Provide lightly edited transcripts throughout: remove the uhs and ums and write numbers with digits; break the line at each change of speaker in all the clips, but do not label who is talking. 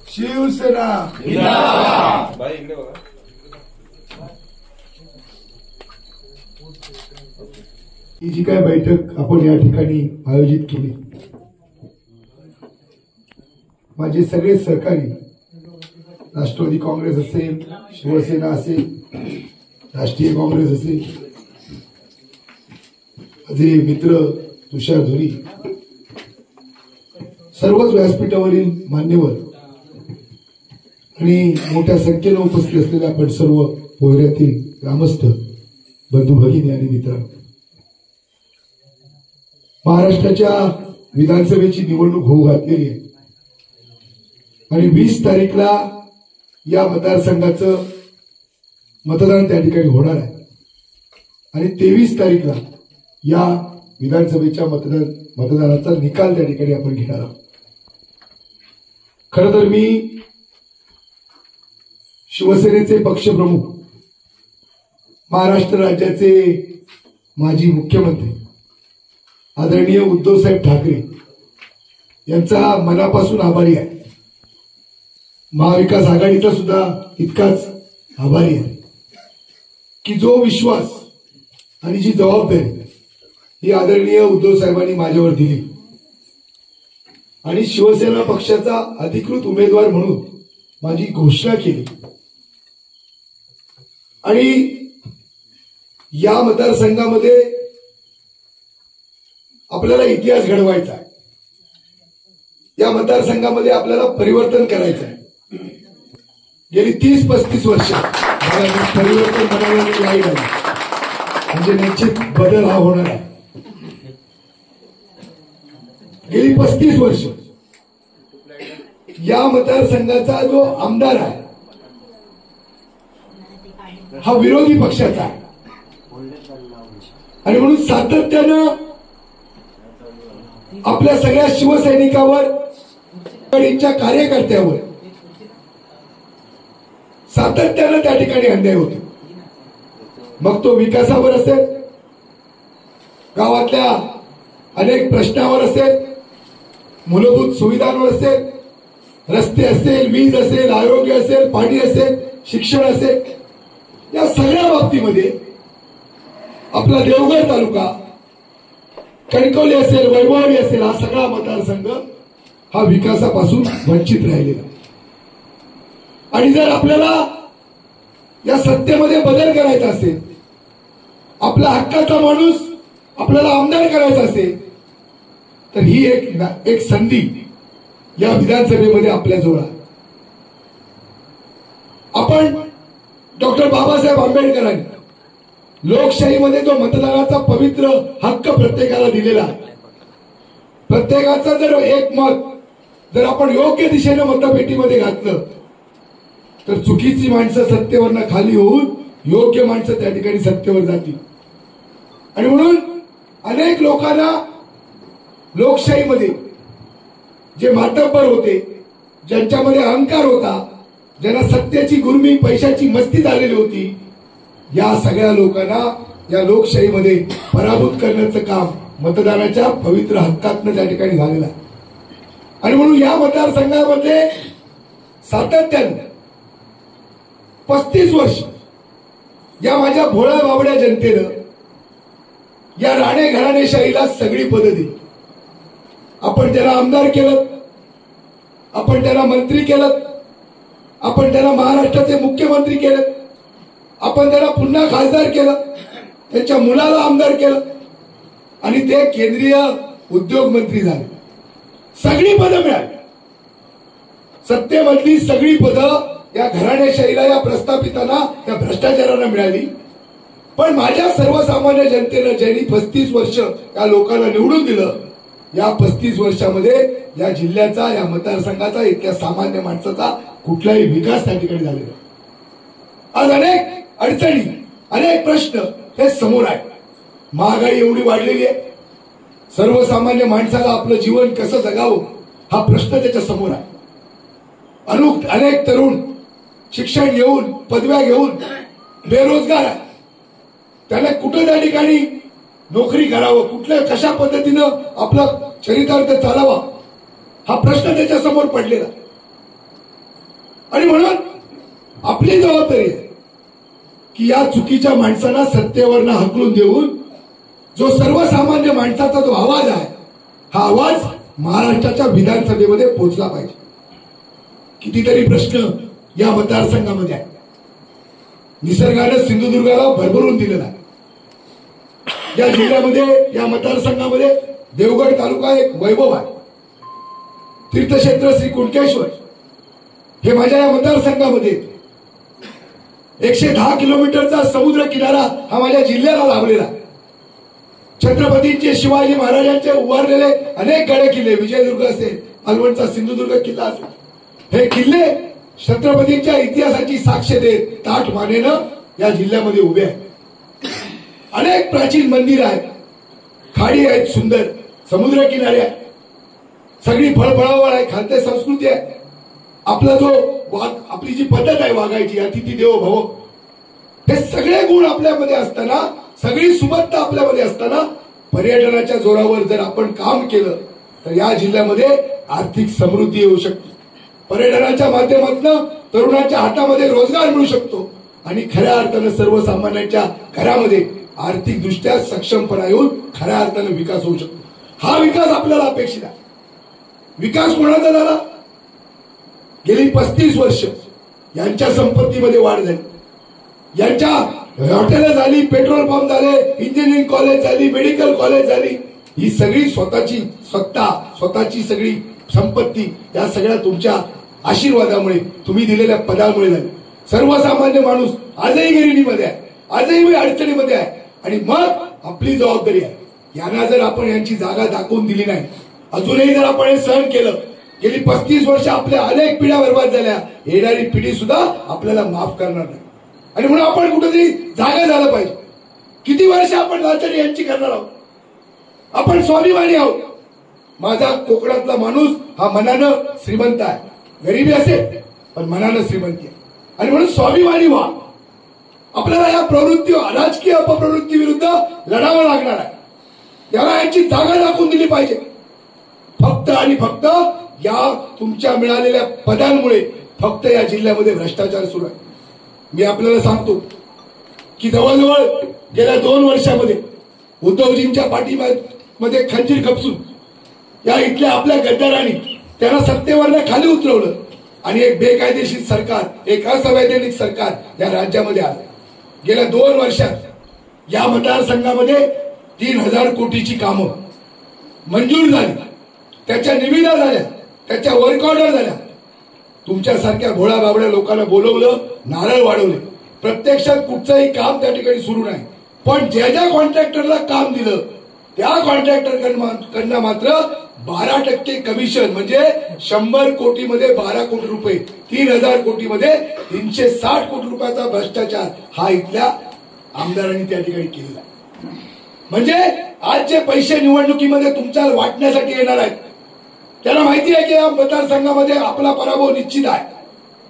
शिवसेना ही जी काय बैठक आपण या ठिकाणी आयोजित केली, माझे सगळे सहकारी राष्ट्रवादी काँग्रेस असेल, शिवसेना असेल, राष्ट्रीय काँग्रेस असेल, माझे मित्र तुषार धोरी, सर्वच व्यासपीठावरील मान्यवर आणि मोठ्या संख्येने उपस्थित असलेल्या आपण सर्व पोहऱ्यातील ग्रामस्थ बंधू भगिनी आणि मित्रांनो, महाराष्ट्राच्या विधानसभेची निवडणूक होऊ घातलेली आहे आणि 20 तारीखला या मतदारसंघाचं मतदान त्या ठिकाणी होणार आहे आणि 23 तारीखला या विधानसभेच्या मतदानाचा निकाल त्या ठिकाणी आपण घेणार आहोत. खरं तर मी शिवसेनेचे पक्षप्रमुख, महाराष्ट्र राज्याचे माजी मुख्यमंत्री आदरणीय उद्धवसाहेब ठाकरे यांचा मनापासून आभारी आहे. महाविकास आघाडीचा सुद्धा तितकाच आभारी आहे की जो विश्वास आणि जी जबाबदारी ही आदरणीय उद्धव साहेबांनी माझ्यावर दिली आणि शिवसेना पक्षाचा अधिकृत उमेदवार म्हणून माझी घोषणा केली आणि या मतदारसंघामध्ये आपल्याला इतिहास घडवायचा आहे. या मतदारसंघामध्ये आपल्याला परिवर्तन करायचं आहे. गेली 30-35 वर्ष परिवर्तन बनवण्याची नाही झाली, म्हणजे निश्चित बदल हा होणार आहे. गेली 35 वर्ष या मतदारसंघाचा जो आमदार आहे हा विरोधी पक्षाचा आहे आणि म्हणून सातत्यानं आपल्या सगळ्या शिवसैनिकावर, कार्यकर्त्यावर सातत्यानं त्या ठिकाणी अन्याय होतो. मग तो विकासावर असेल, गावातल्या अनेक प्रश्नावर असेल, मूलभूत सुविधांवर असेल, रस्ते असेल, वीज असेल, आरोग्य असेल, पाणी असेल, शिक्षण असेल, या सगळ्या बाबतीमध्ये आपला देवगड तालुका, कणकवली असेल, वैभववाडी असेल, हा सगळा मतदारसंघ हा विकासापासून वंचित राहिलेला. आणि जर आपल्याला या सत्तेमध्ये बदल करायचा असेल, आपला हक्काचा माणूस आपल्याला आमदार करायचा असेल, तर ही एक संधी या विधानसभेमध्ये आपल्याजवळ आहे. आपण डॉक्टर बाबासाहेब आंबेडकरांनी लोकशाहीमध्ये जो मतदानाचा पवित्र हक्क प्रत्येकाला दिलेला आहे, प्रत्येकाचं जर एक मत जर आपण योग्य दिशेने मतपेटीमध्ये घातलं तर चुकीची माणसं सत्तेवरनं खाली होऊन योग्य माणसं त्या ठिकाणी सत्तेवर जातील. आणि म्हणून अनेक लोकांना लोकशाहीमध्ये जे मातब्बर होते, ज्यांच्यामध्ये अहंकार होता, ज्यांना सत्तेची गुर्मी, पैशाची मस्ती झालेली होती, या सगळ्या लोकांना या लोकशाहीमध्ये पराभूत करण्याचं काम मतदानाच्या पवित्र हक्कातनं त्या ठिकाणी झालेलं आहे. आणि म्हणून या मतदारसंघामध्ये सातत्यानं 35 वर्ष या माझ्या भोळ्या बावड्या जनतेनं या राणे घराणेशाहीला सगळी पदं दिली. आपण त्याला आमदार केलं, आपण त्याला मंत्री केलं, आपण त्याला महाराष्ट्राचे मुख्यमंत्री केलं, आपण त्याला पुन्हा खासदार केलं, त्याच्या मुलाला आमदार केलं आणि ते केंद्रीय उद्योग मंत्री झाले. सगळी पदं मिळाली. सत्तेमधली सगळी पदं या घराणेशाहीला, या प्रस्थापितांना, या भ्रष्टाचारांना मिळाली. पण माझ्या सर्वसामान्य जनतेनं ज्यांनी 35 वर्ष या लोकांना निवडून दिलं, या 35 वर्षामध्ये या जिल्ह्याचा, या मतदारसंघाचा, इथल्या सामान्य माणसाचा कुठलाही विकास त्या ठिकाणी झालेला. आज अनेक अडचणी, अनेक प्रश्न हे समोर आहेत. महागाई एवढी वाढलेली आहे, सर्वसामान्य माणसाला आपलं जीवन कसं जगावं हा प्रश्न त्याच्या समोर आहे. अनेक तरुण शिक्षण घेऊन, पदव्या घेऊन बेरोजगार आहे. त्याला कुठं त्या ठिकाणी नोकरी करावं, कुठल्या कशा पद्धतीनं आपलं चरितार्थ चालावं हा प्रश्न त्याच्या समोर पडलेला. आणि म्हणून आपली जबाबदारी आहे की या चुकीच्या माणसांना सत्तेवरनं हकलून देऊन जो सर्वसामान्य माणसाचा जो आवाज आहे हा आवाज महाराष्ट्राच्या विधानसभेमध्ये पोहोचला पाहिजे. कितीतरी प्रश्न या मतदारसंघामध्ये आहे. निसर्गानं सिंधुदुर्गाला भरभरून दिलेला आहे. या जिल्ह्यामध्ये या मतदारसंघामध्ये देवगड तालुका एक वैभव आहे. तीर्थक्षेत्र श्री कुणकेश्वर हे माझ्या या मतदारसंघामध्ये 110 किलोमीटरचा समुद्र किनारा हा माझ्या जिल्ह्याला लाभलेला आहे. छत्रपतींचे शिवाजी महाराजांचे उभारलेले अनेक गड किल्ले, विजयदुर्ग असेल, अलवणचा सिंधुदुर्ग किल्ला असेल, हे किल्ले छत्रपतींच्या इतिहासाची साक्ष देत ताठ मानेनं या जिल्ह्यामध्ये उभे आहेत. अनेक प्राचीन मंदिर आहेत, खाडी आहेत, सुंदर समुद्र किनारे आहेत, सगळी फळफळावळ आहे, खाद्य संस्कृती आहे. आपला जो आपली जी पद्धत आहे वागायची, अतिथी देवो भव, हे सगळे गुण आपल्यामध्ये असताना, सगळी सुबत्ता आपल्यामध्ये असताना पर्यटनाच्या जोरावर जर आपण काम केलं तर या जिल्ह्यामध्ये आर्थिक समृद्धी येऊ शकते. पर्यटनाच्या माध्यमातून तरुणाच्या हातामध्ये रोजगार मिळू शकतो आणि खऱ्या अर्थानं सर्वसामान्यांच्या घरामध्ये आर्थिक दृष्ट्या सक्षमपणा येऊन खऱ्या अर्थानं विकास होऊ शकतो. हा विकास आपल्याला अपेक्षित आहे. विकास कोणाचा झाला? गेली 35 वर्ष यांच्या संपत्तीमध्ये वाढ झाली, यांच्या हॉटेल झाली, पेट्रोल पंप झाले, इंजिनिअरिंग कॉलेज झाली, मेडिकल कॉलेज झाली. ही सगळी स्वतःची सत्ता, स्वतःची सगळी संपत्ती या सगळ्या तुमच्या आशीर्वादामुळे, तुम्ही दिलेल्या पदामुळे झाली. सर्वसामान्य माणूस आजही गरिबीमध्ये आहे, आजही अडचणीमध्ये आहे. आणि मग आपली जबाबदारी आहे, यांना जर आपण यांची जागा दाखवून दिली नाही, अजूनही जर आपण हे सहन केलं, गेली 35 वर्ष आपल्या अनेक पिढ्या बर्बाद झाल्या, येणारी पिढी सुद्धा आपल्याला माफ करणार नाही. आणि म्हणून आपण कुठेतरी जागा झालं पाहिजे. किती वर्ष आपण लाचारी यांची करणार आहोत? आपण स्वाभिमानी आहोत. माझा कोकणातला माणूस हा मनानं श्रीमंत आहे, गरिबी असेल पण मनानं श्रीमंती आहे. आणि म्हणून स्वाभिमानी व्हा. आपल्याला या प्रवृत्ती, राजकीय अपप्रवृत्ती विरुद्ध लढावं लागणार आहे. याला यांची जागा दाखवून दिली पाहिजे. फक्त आणि फक्त या तुमच्या मिळालेल्या पदांमुळे फक्त या जिल्ह्यामध्ये भ्रष्टाचार सुरू आहे. मी आपल्याला सांगतो की जवळजवळ गेल्या 2 वर्षामध्ये उद्धवजींच्या पाठीमध्ये खंजीर खपसून या इथल्या आपल्या गद्दारांनी त्यांना सत्तेवरनं खाली उतरवलं आणि एक बेकायदेशीर सरकार, एक असंवैधानिक सरकार या राज्यामध्ये आलं. गेल्या 2 वर्षात या मतदारसंघामध्ये 3000 कोटीची कामं मंजूर झाली, त्याच्या निविदा झाल्या, त्याच्या वर्क ऑर्डर झाल्या. तुमच्यासारख्या भोळा बाबड्या लोकांना बोलवलं, नारळ वाढवले. प्रत्यक्षात कुठचंही काम त्या ठिकाणी सुरू नाही. पण ज्या कॉन्ट्रॅक्टरला काम दिलं त्या कॉन्ट्रॅक्टरकडनं मात्र 12% कमिशन, म्हणजे 100 कोटीमध्ये 12 कोटी रुपये, 3000 कोटीमध्ये 360 कोटी रुपयाचा भ्रष्टाचार हा इथल्या आमदारांनी त्या ठिकाणी केलेला. म्हणजे आज जे पैसे निवडणुकीमध्ये तुमच्या वाटण्यासाठी येणार आहेत त्यांना माहिती आहे की या मतदारसंघामध्ये आपला पराभव निश्चित आहे.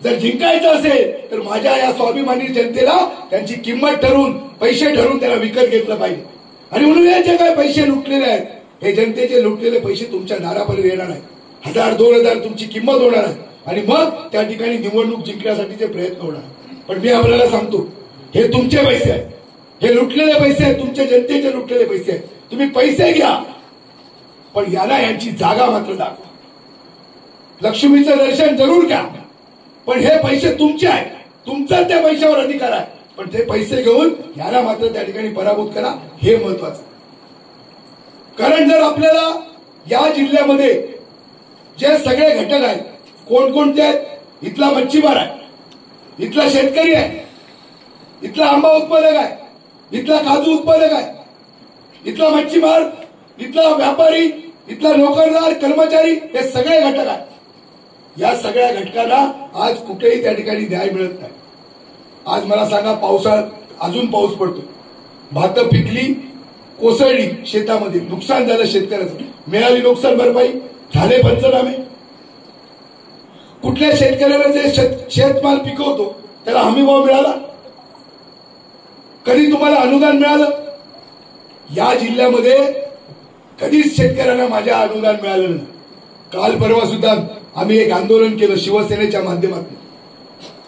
जर जिंकायचं असेल तर माझ्या या स्वाभिमानी जनतेला त्यांची किंमत ठरवून, पैसे ठरवून त्याला विकत घेतलं पाहिजे. आणि म्हणून हे जे काही पैसे लुटलेले आहेत, हे जनतेचे लुटलेले पैसे तुमच्या दारापर्यंत येणार आहेत. 1000-2000 तुमची किंमत होणार आहे आणि मग त्या ठिकाणी निवडणूक जिंकण्यासाठीचे प्रयत्न होणार. पण मी आपल्याला सांगतो, हे तुमचे पैसे आहेत, हे लुटलेले पैसे आहेत, तुमच्या जनतेचे लुटलेले पैसे आहेत. तुम्ही पैसे घ्या पण याला यांची जागा मात्र दाखवा. लक्ष्मीचं दर्शन जरूर घ्या पण हे पैसे तुमचे आहेत, तुमचा त्या पैशावर अधिकार आहे. पण ते पैसे घेऊन याला मात्र त्या ठिकाणी पराभूत करा, हे महत्वाचं. कारण जर आपल्याला या जिल्ह्यामध्ये जे सगळे घटक आहेत, कोणकोणते आहेत? इथला मच्छीमार आहे, इथला शेतकरी आहे, इथला आंबा उत्पादक आहे, इथला काजू उत्पादक आहे, इथला मच्छीमार, इथला व्यापारी, इथला नोकरदार, कर्मचारी, हे सगळे घटक आहेत. या सगळ्या घटकांना आज कुठेही त्या ठिकाणी न्याय मिळत नाही. आज मला सांगा, पावसाळ्यात अजून पाऊस पडतो, भात पिकली, कोसळली, शेतामध्ये नुकसान झालं शेतकऱ्याचं, मिळाली नुकसान भरपाई, झाले पंचनामे. कुठल्या शेतकऱ्याला जे शेतमाल पिकवतो त्याला हमीभाव मिळाला? कधी तुम्हाला अनुदान मिळालं? या जिल्ह्यामध्ये कधीच शेतकऱ्यांना माझ्या अनुदान मिळालं नाही. काल परवा सुद्धा आम्ही एक आंदोलन केलं शिवसेनेच्या माध्यमातून.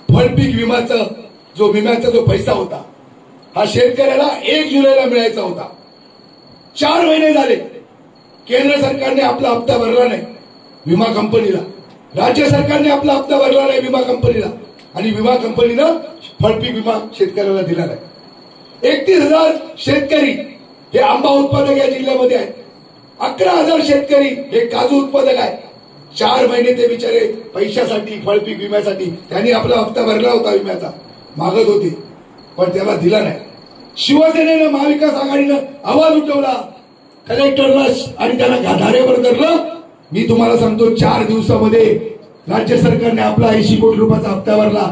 फळपीक विम्याचा जो पैसा होता हा शेतकऱ्याला 1 जुलैला मिळायचा होता. 4 महिने झाले केंद्र सरकारने आपला हप्ता भरला नाही विमा कंपनीला, राज्य सरकारने आपला हप्ता भरला नाही विमा कंपनीला, आणि विमा कंपनीनं फळपीक विमा शेतकऱ्याला दिला नाही. 31,000 शेतकरी हे आंबा उत्पादक या जिल्ह्यामध्ये आहेत. 11,000 शेतकरी हे काजू उत्पादक आहेत. 4 महिने ते बिचारे पैशासाठी फळपीक विम्यासाठी त्यांनी आपला हप्ता भरला होता विम्याचा, मागत होते पण त्याला दिला नाही. शिवसेनेनं महाविकास आघाडीनं आवाज उठवला कलेक्टरला आणि त्यांना धारेवर धरलं. मी तुम्हाला सांगतो 4 दिवसामध्ये राज्य सरकारने आपला 80 कोटी रुपयाचा हप्ता भरला,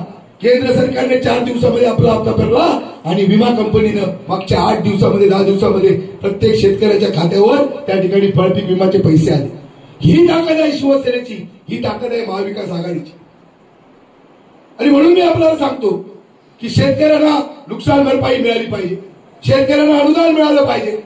केंद्र सरकारने 4 दिवसामध्ये आपला हप्ता भरला, आणि विमा कंपनीनं मागच्या 8 दिवसामध्ये 10 दिवसामध्ये प्रत्येक शेतकऱ्याच्या खात्यावर त्या ठिकाणी फळपीक विम्याचे पैसे आले. ही ताकद आहे शिवसेनेची, ही ताकद आहे महाविकास आघाडीची. आणि म्हणून मी आपल्याला सांगतो की शेतकऱ्यांना नुकसान भरपाई मिळाली पाहिजे, शेतकऱ्यांना अनुदान मिळालं पाहिजे,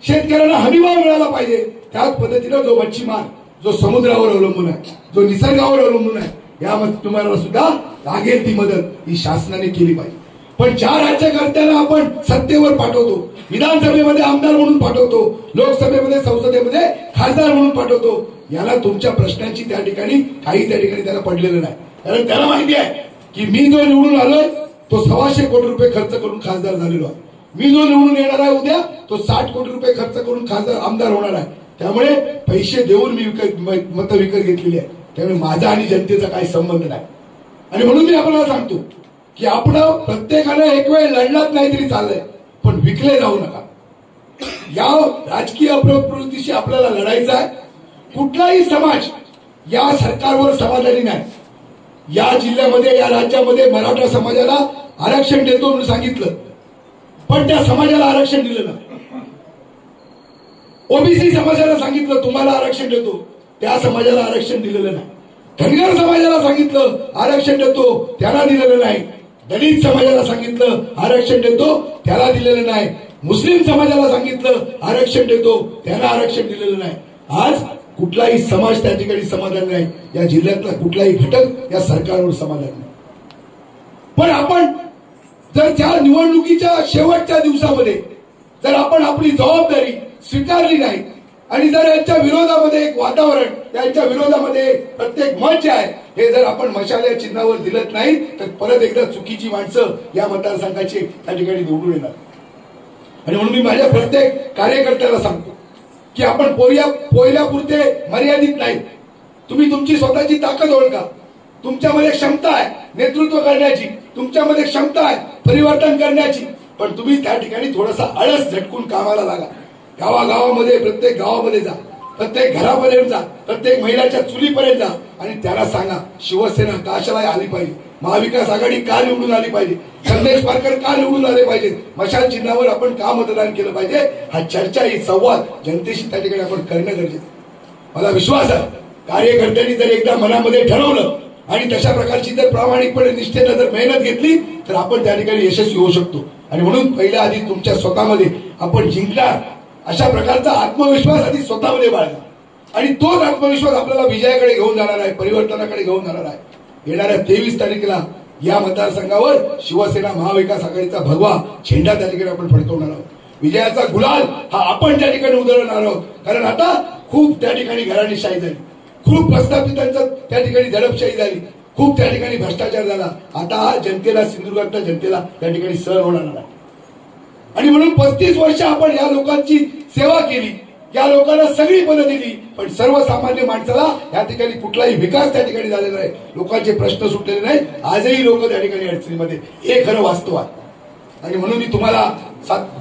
शेतकऱ्यांना हमीभाव मिळाला पाहिजे. त्याच पद्धतीनं जो मच्छीमार जो समुद्रावर अवलंबून आहे, जो निसर्गावर अवलंबून आहे, या तुम्हाला सुद्धा लागेल ती मदत ही शासनाने केली पाहिजे. पण 4 राज्यकर्त्यांना आपण सत्तेवर पाठवतो, विधानसभेमध्ये आमदार म्हणून पाठवतो, लोकसभेमध्ये संसदेमध्ये खासदार म्हणून पाठवतो. याला तुमच्या प्रश्नांची त्या ठिकाणी त्याला पडलेलं नाही. कारण त्याला माहिती आहे की मी जो निवडून आलोय तो 125 कोटी रुपये खर्च करून खासदार झालेलो आहे. मी जो निवडून येणार आहे उद्या तो 60 कोटी रुपये खर्च करून खासदार आमदार होणार आहे. त्यामुळे पैसे देऊन मी मतं विकत घेतलेली आहे. त्यामुळे माझा आणि जनतेचा काही संबंध नाही. आणि म्हणून मी आपल्याला सांगतो की आपण प्रत्येकानं एक वेळ लढलाच नाही तरी चाललंय, पण विकले जाऊ नका. या राजकीय प्रवृत्तीशी आपल्याला लढायचं आहे. कुठलाही समाज या सरकारवर समाधानी नाही. या जिल्ह्यामध्ये या राज्यामध्ये मराठा समाजाला आरक्षण देतो म्हणून सांगितलं, पण त्या समाजाला आरक्षण दिलं नाही. ओबीसी समाजाला सांगितलं तुम्हाला आरक्षण देतो, त्या समाजाला आरक्षण दिलेलं नाही. धनगर समाजाला सांगितलं आरक्षण देतो, त्याला दिलेलं नाही. दलित समाजाला सांगितलं आरक्षण देतो, त्याला दिलेलं नाही. मुस्लिम समाजाला सांगितलं आरक्षण देतो, त्याला आरक्षण दिलेलं नाही. आज कुठलाही समाज त्या ठिकाणी समाधान नाही. या जिल्ह्यातला कुठलाही घटक या सरकारवर समाधान नाही. पण आपण जर त्या निवडणुकीच्या शेवटच्या दिवसामध्ये जर आपण आपली जबाबदारी स्वीकारली नाही आणि जर यांच्या विरोधामध्ये एक वातावरण, यांच्या विरोधामध्ये प्रत्येक मत जे आहे हे जर आपण मशाल या चिन्हावर दिलत नाही तर परत एकदा चुकीची माणसं या मतदारसंघाची त्या ठिकाणी निवडून येणार. आणि म्हणून मी माझ्या प्रत्येक कार्यकर्त्याला सांगतो की आपण पोयल्यापुरते मर्यादित नाही. तुम्ही तुमची स्वतःची ताकद ओळखा. तुमच्यामध्ये क्षमता आहे नेतृत्व करण्याची, तुमच्यामध्ये क्षमता आहे परिवर्तन करण्याची, पण तुम्ही त्या ठिकाणी थोडासा आळस झटकून कामाला लागा. गावागावामध्ये प्रत्येक गावामध्ये जा, प्रत्येक घरापर्यंत जा, प्रत्येक महिलाच्या चुलीपर्यंत जा आणि त्याला सांगा शिवसेना कशाला आली पाहिजे, महाविकास आघाडी का निवडून आली पाहिजे, संदेश पारकर का निवडून आले पाहिजे, मशाल चिन्हावर आपण का मतदान केलं पाहिजे. हा चर्चा ही संवाद जनतेशी त्या ठिकाणी आपण करणं गरजेचं. मला विश्वास आहे कार्यकर्त्यांनी जर एकदा मनामध्ये ठरवलं आणि तशा प्रकारची जर प्रामाणिकपणे निष्ठेनं जर मेहनत घेतली तर आपण त्या ठिकाणी यशस्वी होऊ शकतो. आणि म्हणून पहिल्या आधी तुमच्या स्वतःमध्ये आपण जिंकणार अशा प्रकारचा आत्मविश्वास आधी स्वतःमध्ये बाळगा आणि तोच आत्मविश्वास आपल्याला विजयाकडे घेऊन जाणार आहे, परिवर्तनाकडे घेऊन जाणार आहे. येणाऱ्या 23 तारखेला या मतदारसंघावर शिवसेना महाविकास आघाडीचा भगवा झेंडा त्या ठिकाणी आपण फडकवणार आहोत. विजयाचा गुलाल हा आपण त्या ठिकाणी उधळणार आहोत. कारण आता खूप त्या ठिकाणी घराणेशाही झाली, खूप प्रस्थापितांचं त्या ठिकाणी दडपशाही झाली, खूप त्या ठिकाणी भ्रष्टाचार झाला. आता हा जनतेला, सिंधुदुर्गातल्या जनतेला त्या ठिकाणी सहन होणार नाही. आणि म्हणून 35 वर्ष आपण या लोकांची सेवा केली, या लोकांना सगळी पदं दिली, पण सर्वसामान्य माणसाला या ठिकाणी कुठलाही विकास त्या ठिकाणी झालेला नाही, लोकांचे प्रश्न सुटलेले नाही. आजही लोक त्या ठिकाणी अडचणीमध्ये, हे खरं वास्तव आहे. आणि म्हणून मी तुम्हाला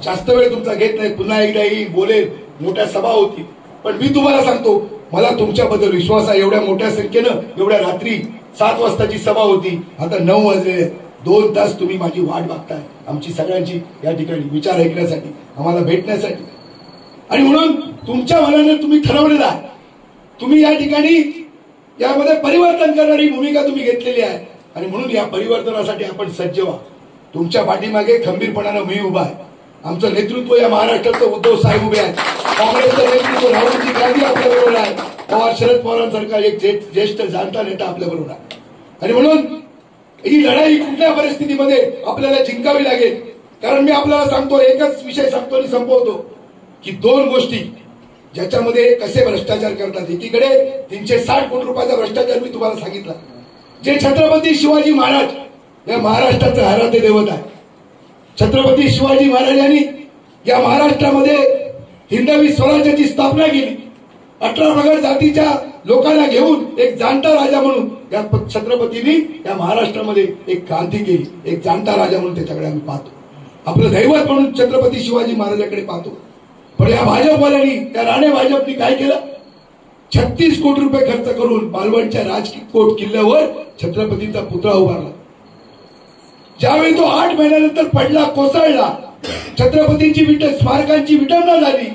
जास्त वेळ तुमचा घेत नाही, पुन्हा एकदा ही बोलेल, मोठ्या सभा होती, पण मी तुम्हाला सांगतो मला तुमच्याबद्दल विश्वास आहे. एवढ्या मोठ्या संख्येनं एवढ्या रात्री 7 वाजताची सभा होती, आता 9 वाजलेले, 2 तास तुम्ही माझी वाट बघताय आमची सगळ्यांची या ठिकाणी विचार ऐकण्यासाठी, आम्हाला भेटण्यासाठी. आणि म्हणून तुमच्या मनाने तुम्ही ठरवलेलं आहे, तुम्ही या ठिकाणी यामध्ये परिवर्तन करणारी भूमिका तुम्ही घेतलेली आहे. आणि म्हणून या परिवर्तनासाठी आपण सज्ज व्हा. तुमच्या पाठीमागे खंबीरपणानं मी उभा आहे. आमचं नेतृत्व या महाराष्ट्राचं उद्धव साहेब उभे आहेत, काँग्रेसचं नेतृत्व राहुलजी गांधी आपल्याबरोबर आहे, पवार शरद पवारांसारखा एक ज्येष्ठ जाणता नेता आपल्याबरोबर आहे. आणि म्हणून ही लढाई कुठल्या परिस्थितीमध्ये आपल्याला जिंकावी लागेल. कारण मी आपल्याला सांगतो, एकच विषय सांगतो आणि संपवतो की दोन गोष्टी ज्याच्यामध्ये कसे भ्रष्टाचार करतात. एकीकडे 360 कोटी रुपयाचा भ्रष्टाचार मी तुम्हाला सांगितला, जे छत्रपती शिवाजी महाराज या महाराष्ट्राचं आराध्य दैवत आहे. छत्रपती शिवाजी महाराजांनी या महाराष्ट्रामध्ये हिंदवी स्वराज्याची स्थापना केली. 18 प्रगत जातीच्या लोकांना घेऊन एक जाणता राजा म्हणून या छत्रपतींनी या महाराष्ट्रामध्ये एक क्रांती केली. एक जाणता राजा म्हणून त्याच्याकडे आम्ही पाहतो, आपलं दैवत म्हणून छत्रपती शिवाजी महाराजांकडे पाहतो. पण या भाजपवाल्यांनी, त्या राणे भाजपनी काय केलं, 36 कोटी रुपये खर्च करून मालवणच्या राजकोट किल्ल्यावर छत्रपतींचा पुतळा उभारला. ज्यावेळी तो 8 महिन्यानंतर पडला, कोसळला, छत्रपतींची स्मारकांची विटंबना झाली,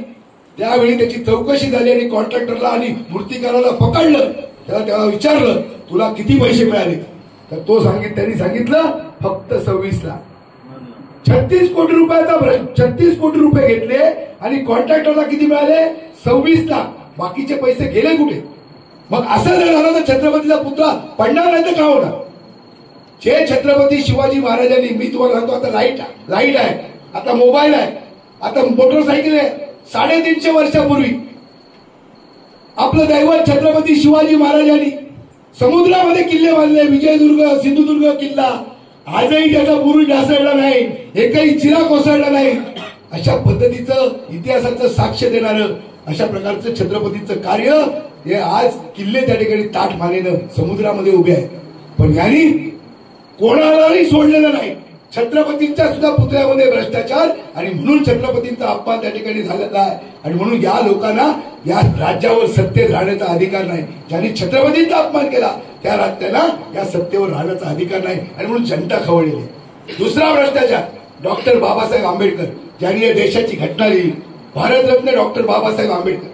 त्यावेळी त्याची चौकशी झाली आणि कॉन्ट्रॅक्टरला आणि मूर्तिकाराला पकडलं. त्याला विचारलं, तुला किती पैसे मिळाले? तर त्यांनी सांगितलं फक्त 26 लाख. 36 कोटी रुपयाचा 36 कोटी रुपये घेतले आणि कॉन्ट्रॅक्टरला किती मिळाले? 26 लाख. बाकीचे पैसे गेले कुठे? मग असं जर झालं तर छत्रपतीचा पुतळा पडणार नाही तर का होणार? जे छत्रपती शिवाजी महाराजांनी, मी तुम्हाला सांगतो, आता लाईट आहे, आता मोबाईल आहे, आता मोटरसायकल आहे. 350 वर्षापूर्वी आपलं दैवत छत्रपती शिवाजी महाराजांनी समुद्रामध्ये किल्ले बांधले. विजयदुर्ग, सिंधुदुर्ग किल्ला आजही त्याचा बुरुज ढासळला नाही, एकही चिरा कोसळला नाही. अशा पद्धतीचं इतिहासाचं साक्ष देणारं अशा प्रकारचं छत्रपतीचं कार्य हे आज किल्ले त्या ठिकाणी ताठ मानेनं समुद्रामध्ये उभे आहेत. पण यांनी कोणालाही सोडलेलं नाही. छत्रपतींच्या सुद्धा पुतळ्यामध्ये भ्रष्टाचार आणि म्हणून छत्रपतींचा अपमान त्या ठिकाणी झालेला आहे. आणि म्हणून या लोकांना या राज्यावर सत्तेत राहण्याचा अधिकार नाही. ज्यांनी छत्रपतींचा अपमान केला त्यांना या सत्तेवर राहण्याचा अधिकार नाही आणि म्हणून जनता खवळलेली. दुसरा भ्रष्टाचार, डॉक्टर बाबासाहेब आंबेडकर ज्यांनी या देशाची घटना लिहिली, भारतरत्न डॉक्टर बाबासाहेब आंबेडकर.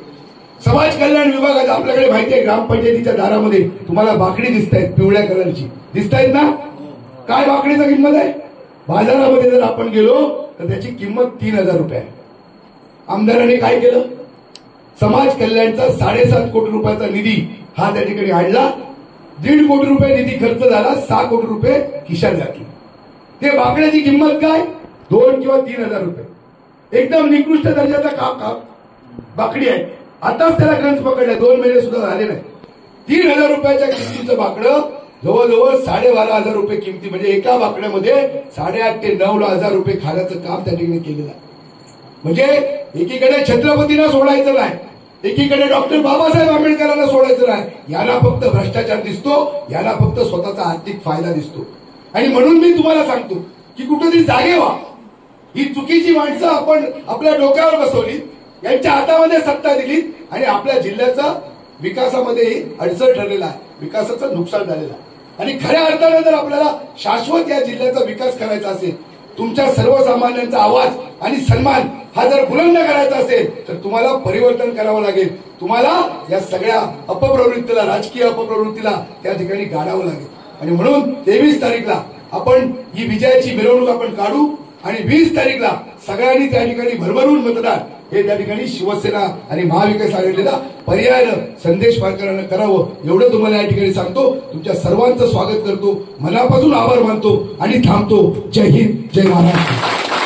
समाज कल्याण विभागात आपल्याकडे माहिती आहे, ग्रामपंचायतीच्या दारामध्ये तुम्हाला बाकडी दिसत आहेत, पिवळ्या कलरची दिसत आहेत ना? काय बाकडीचा किंमत आहे? बाजारामध्ये जर आपण गेलो तर त्याची किंमत 3000 रुपये आहे. आमदारांनी काय केलं? समाज कल्याणचा 7.5 कोटी रुपयाचा निधी हा त्या ठिकाणी आणला. 1.5 कोटी रुपये निधी खर्च झाला, 6 कोटी रुपये खिशात घातले. ते बाकड्याची किंमत काय? 2 किंवा 3000 रुपये. एकदम निकृष्ट दर्जाचा बाकडी आहे. आताच त्याला गंज पकडला, 2 महिने सुद्धा झाले नाही. 3000 रुपयाच्या किमतीचं बाकडं जवळजवळ 12,500 रुपये किमती, म्हणजे एका बाकड्यामध्ये 8,500 ते 9,000 रुपये खाण्याचं काम त्या ठिकाणी केलेलं आहे. म्हणजे एकीकडे छत्रपतींना सोडायचं नाही, एकीकडे डॉक्टर बाबासाहेब आंबेडकरांना सोडायचं नाही. याला फक्त भ्रष्टाचार दिसतो, याला फक्त स्वतःचा आर्थिक फायदा दिसतो. आणि म्हणून मी तुम्हाला सांगतो की कुठेतरी जागे व्हा. ही चुकीची माणसं आपण आपल्या डोक्यावर बसवली, यांच्या हातामध्ये सत्ता दिली आणि आपल्या जिल्ह्याचा विकासामध्येही अडचण ठरलेला आहे, विकासाचं नुकसान झालेलं आहे. आणि खऱ्या अर्थाने जर आपल्याला शाश्वत या जिल्ह्याचा विकास करायचा असेल, तुमच्या सर्वसामान्यांचा आवाज आणि सन्मान हा जर बुलंद करायचा असेल तर तुम्हाला परिवर्तन करावं लागेल. तुम्हाला या सगळ्या अपप्रवृत्तीला, राजकीय अपप्रवृत्तीला त्या ठिकाणी गाडावं लागेल. आणि म्हणून 23 तारीखला आपण ही विजयाची मिरवणूक आपण काढू आणि 20 तारीखला सगळ्यांनी त्या ठिकाणी भरभरून मतदान हे त्या ठिकाणी शिवसेना आणि महाविकास आघाडीला पर्यायानं संदेश वारकऱ्यांना करावं, एवढं तुम्हाला या ठिकाणी सांगतो. तुमच्या सर्वांचं स्वागत करतो, मनापासून आभार मानतो आणि थांबतो. जय हिंद, जय महाराष्ट्र.